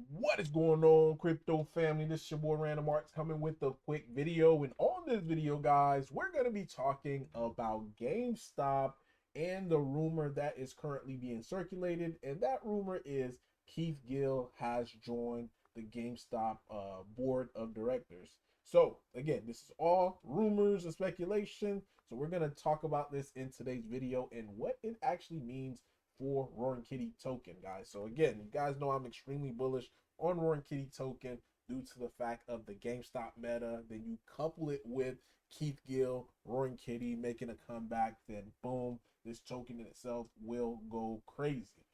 What is going on, crypto family? This is your boy Random Arts coming with a quick video. And on this video, guys, we're going to be talking about GameStop and the rumor that is currently being circulated. And that rumor is Keith Gill has joined the GameStop board of directors. So, again, this is all rumors and speculation. So, we're going to talk about this in today's video and what it actually means for Roaring Kitty token, guys. So again, you guys know I'm extremely bullish on Roaring Kitty token due to the fact of the GameStop meta. Then you couple it with Keith Gill, Roaring Kitty making a comeback, then boom, this token in itself will go crazy.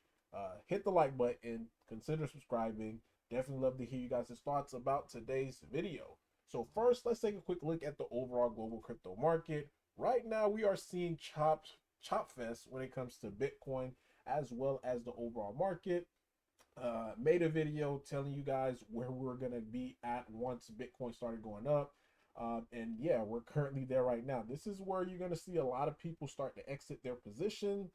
Hit the like button, consider subscribing. Definitely love to hear you guys' thoughts about today's video. So first, let's take a quick look at the overall global crypto market. Right now, we are seeing chop fest when it comes to Bitcoin as well as the overall market. Made a video telling you guys where we're gonna be at once Bitcoin started going up. And yeah, we're currently there right now. This is where you're gonna see a lot of people start to exit their position,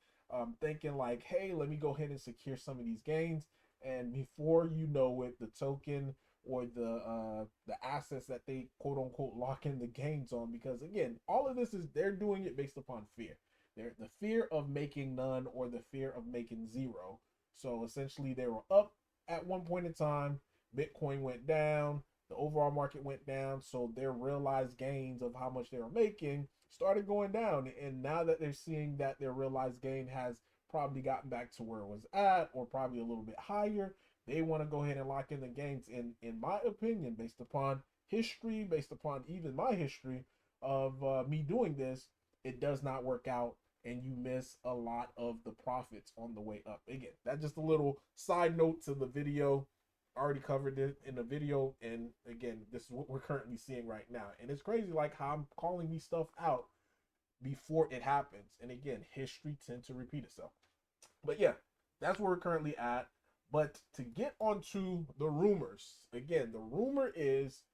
thinking like, hey, let me go ahead and secure some of these gains. And before you know it, the token or the assets that they quote unquote lock in the gains on, because again, all of this is they're doing it based upon fear. They're the fear of making none or the fear of making zero. So essentially, they were up at one point in time. Bitcoin went down. The overall market went down. So their realized gains of how much they were making started going down. And now that they're seeing that their realized gain has probably gotten back to where it was at or probably a little bit higher, they want to go ahead and lock in the gains. And in my opinion, based upon history, based upon even my history of me doing this, it does not work out and you miss a lot of the profits on the way up. Again, that's just a little side note to the video. I already covered it in the video, and again, this is what we're currently seeing right now. And it's crazy like how I'm calling these stuff out before it happens. And again, history tends to repeat itself. But yeah, that's where we're currently at. But to get onto the rumors, again, the rumor is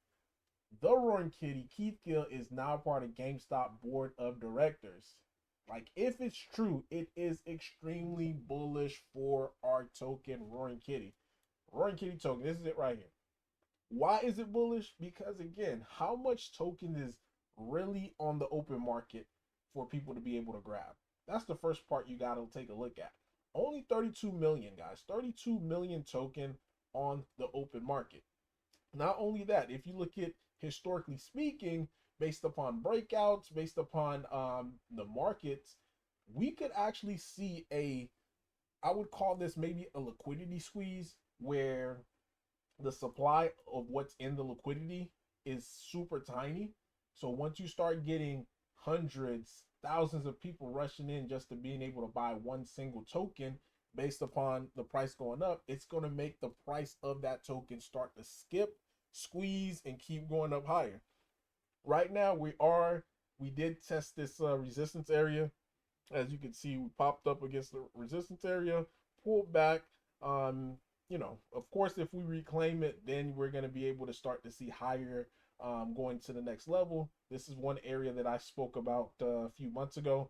the Roaring Kitty, Keith Gill, is now part of GameStop board of directors. Like, if it's true, it is extremely bullish for our token, Roaring Kitty. Roaring Kitty token, this is it right here. Why is it bullish? Because, again, how much token is really on the open market for people to be able to grab? That's the first part you got to take a look at. Only 32 million, guys. 32 million token on the open market. Not only that, if you look at historically speaking, based upon breakouts, based upon the markets, we could actually see I would call this maybe a liquidity squeeze where the supply of what's in the liquidity is super tiny. So once you start getting hundreds, thousands of people rushing in just to being able to buy one single token based upon the price going up, it's going to make the price of that token start to skip, squeeze, and keep going up higher. Right now, we did test this resistance area. As you can see, we popped up against the resistance area, pulled back. Of course, if we reclaim it, then we're going to be able to start to see higher going to the next level. This is one area that I spoke about a few months ago,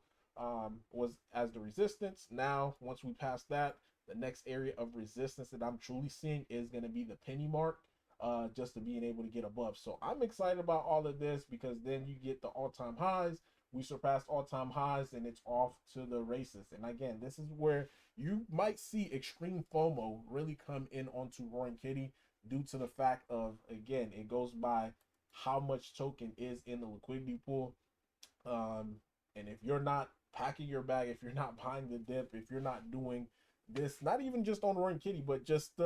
was as the resistance. Now, once we pass that, the next area of resistance that I'm truly seeing is going to be the penny mark, just to being able to get above. So I'm excited about all of this because then you get the all-time highs. We surpassed all-time highs and it's off to the races. And again, this is where you might see extreme FOMO really come in onto Roaring Kitty due to the fact of, again, it goes by how much token is in the liquidity pool. And if you're not packing your bag, if you're not buying the dip, if you're not doing this, not even just on Roaring Kitty, but just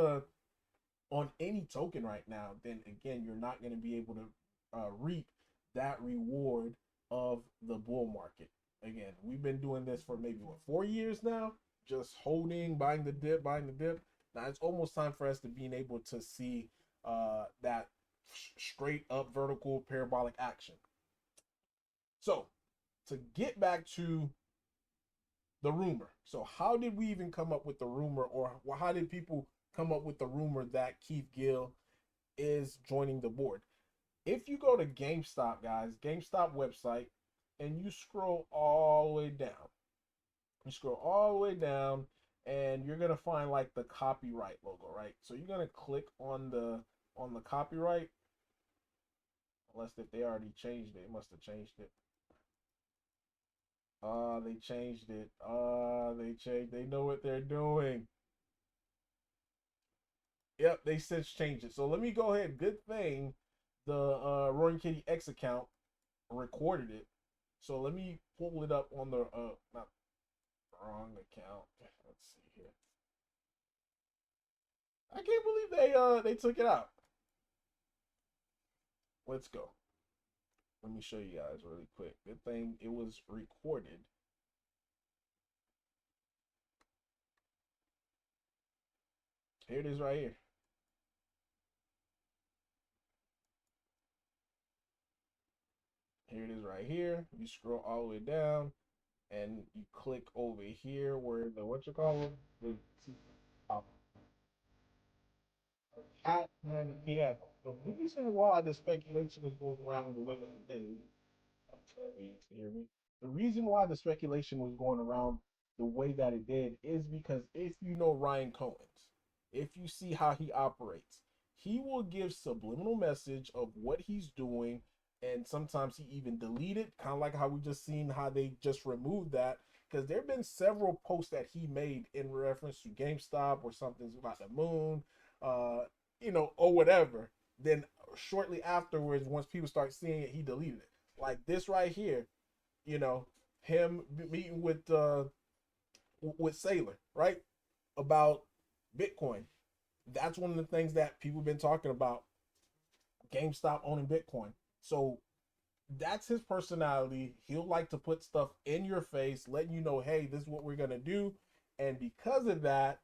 on any token right now, then again, you're not going to be able to reap that reward of the bull market. Again, we've been doing this for maybe what, 4 years now, just holding, buying the dip, buying the dip. Now it's almost time for us to being able to see that straight up vertical parabolic action. So to get back to the rumor. So how did we even come up with the rumor, or how did people come up with the rumor that Keith Gill is joining the board? If you go to GameStop, guys, GameStop website, and you scroll all the way down, and you're gonna find like the copyright logo, right? So you're gonna click on the copyright, unless if they already changed it, must have changed it. They changed it. They know what they're doing. Yep, they since changed it. So let me go ahead. Good thing the Roaring Kitty X account recorded it. So let me pull it up on the not wrong account. Let's see here. I can't believe they took it out. Let's go. Let me show you guys really quick. Good thing it was recorded. Here it is right here. Here it is right here. You scroll all the way down and you click over here where the what you call it? The cat and the piano. The reason why the speculation is going around the way it is, hear me? The reason why the speculation was going around the way that it did is because if you know Ryan Cohen's, if you see how he operates, he will give subliminal message of what he's doing, and sometimes he even delete it, kind of like how we just seen how they just removed that. Because there have been several posts that he made in reference to GameStop or something's about the moon, uh, or whatever. Then shortly afterwards, once people start seeing it, he deleted it. Like this right here, you know, him meeting with Sailor, right? About Bitcoin. That's one of the things that people have been talking about. GameStop owning Bitcoin. So that's his personality. He'll like to put stuff in your face, letting you know, hey, this is what we're gonna do. And because of that,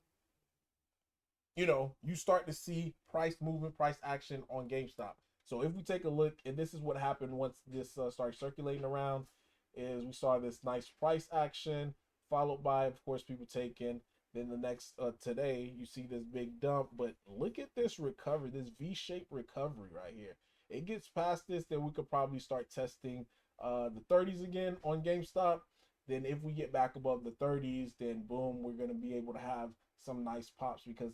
you start to see price movement, price action on GameStop. So if we take a look, and this is what happened once this started circulating around, is we saw this nice price action, followed by, of course, people taking. Then the next today, you see this big dump. But look at this recovery, this V-shaped recovery right here. It gets past this, then we could probably start testing the 30s again on GameStop. Then if we get back above the 30s, then boom, we're going to be able to have some nice pops, because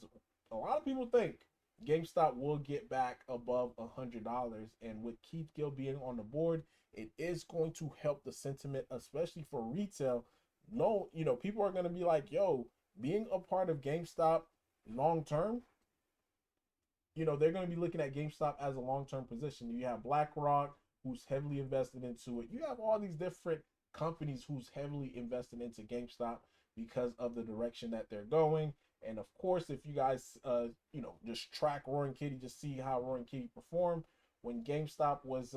a lot of people think GameStop will get back above $100, and with Keith Gill being on the board, it is going to help the sentiment, especially for retail. No, people are going to be like, yo, being a part of GameStop long term, they're going to be looking at GameStop as a long-term position. You have BlackRock, who's heavily invested into it. You have all these different companies who's heavily invested into GameStop because of the direction that they're going. And of course, if you guys, just track Roaring Kitty, just see how Roaring Kitty performed when GameStop was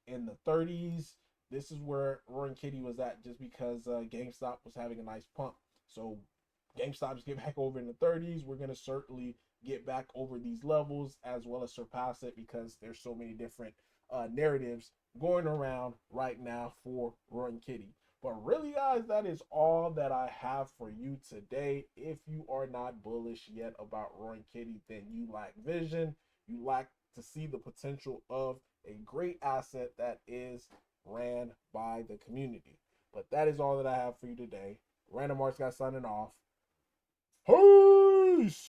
in the 30s. This is where Roaring Kitty was at, just because GameStop was having a nice pump. So GameStop's get back over in the 30s. We're gonna certainly get back over these levels as well as surpass it, because there's so many different narratives going around right now for Roaring Kitty. But really, guys, that is all that I have for you today. If you are not bullish yet about Roaring Kitty, then you lack vision. You lack to see the potential of a great asset that is ran by the community. But that is all that I have for you today. Random Arts got signing off. Peace!